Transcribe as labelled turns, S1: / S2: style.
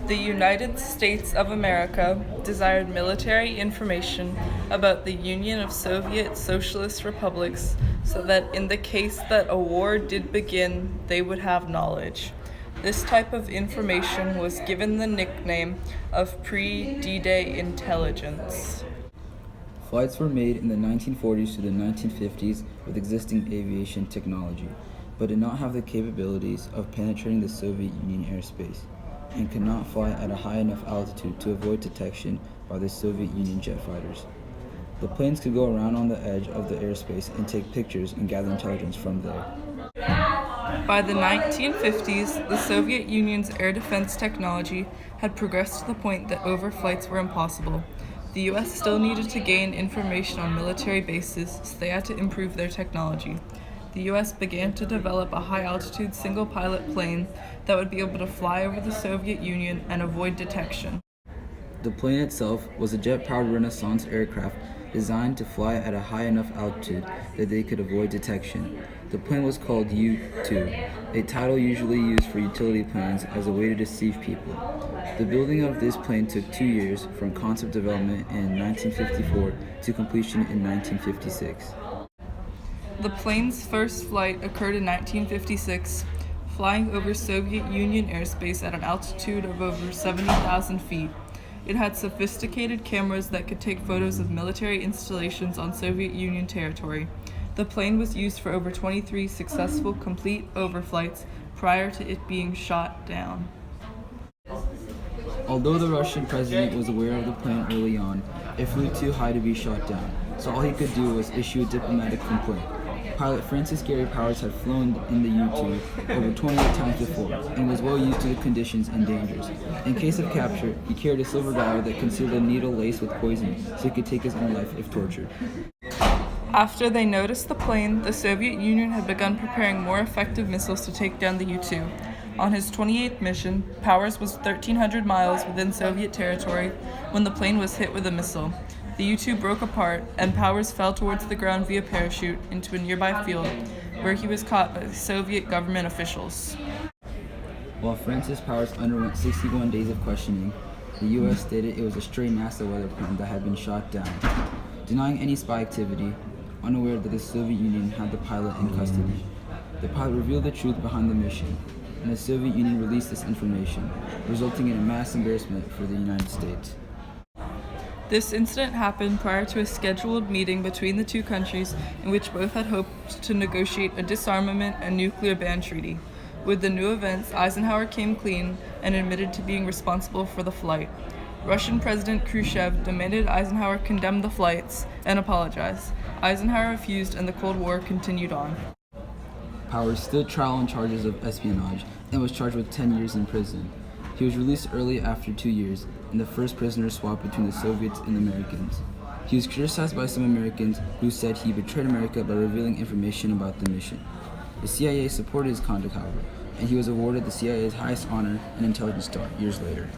S1: The United States of America desired military information about the Union of Soviet Socialist Republics so that in the case that a war did begin, they would have knowledge. This type of information was given the nickname of pre-D-Day intelligence.
S2: Flights were made in the 1940s to the 1950s with existing aviation technology, but did not have the capabilities of penetrating the Soviet Union airspace, and could not fly at a high enough altitude to avoid detection by the Soviet Union jet fighters. The planes could go around on the edge of the airspace and take pictures and gather intelligence from there.
S1: By the 1950s, the Soviet Union's air defense technology had progressed to the point that overflights were impossible. The US still needed to gain information on military bases, so they had to improve their technology. The US began to develop a high-altitude single-pilot plane that would be able to fly over the Soviet Union and avoid detection.
S2: The plane itself was a jet-powered Renaissance aircraft designed to fly at a high enough altitude that they could avoid detection. The plane was called U-2, a title usually used for utility planes as a way to deceive people. The building of this plane took 2 years, from concept development in 1954 to completion in 1956.
S1: The plane's first flight occurred in 1956, flying over Soviet Union airspace at an altitude of over 70,000 feet. It had sophisticated cameras that could take photos of military installations on Soviet Union territory. The plane was used for over 23 successful complete overflights prior to it being shot down.
S2: Although the Russian president was aware of the plane early on, it flew too high to be shot down, so all he could do was issue a diplomatic complaint. Pilot Francis Gary Powers had flown in the U-2 over 28 times before and was well used to the conditions and dangers. In case of capture, he carried a silver dollar that concealed a needle laced with poison so he could take his own life if tortured.
S1: After they noticed the plane, the Soviet Union had begun preparing more effective missiles to take down the U-2. On his 28th mission, Powers was 1,300 miles within Soviet territory when the plane was hit with a missile. The U-2 broke apart, and Powers fell towards the ground via parachute into a nearby field, where he was caught by Soviet government officials.
S2: While Francis Powers underwent 61 days of questioning, the U.S. stated it was a stray NASA weather plane that had been shot down, denying any spy activity, unaware that the Soviet Union had the pilot in custody. The pilot revealed the truth behind the mission, and the Soviet Union released this information, resulting in a mass embarrassment for the United States.
S1: This incident happened prior to a scheduled meeting between the two countries in which both had hoped to negotiate a disarmament and nuclear ban treaty. With the new events, Eisenhower came clean and admitted to being responsible for the flight. Russian President Khrushchev demanded Eisenhower condemn the flights and apologize. Eisenhower refused, and the Cold War continued on.
S2: Powers stood trial on charges of espionage and was charged with 10 years in prison. He was released early after 2 years, and the first prisoner swap between the Soviets and the Americans. He was criticized by some Americans who said he betrayed America by revealing information about the mission. The CIA supported his conduct, however, and he was awarded the CIA's highest honor, an Intelligence Star, years later.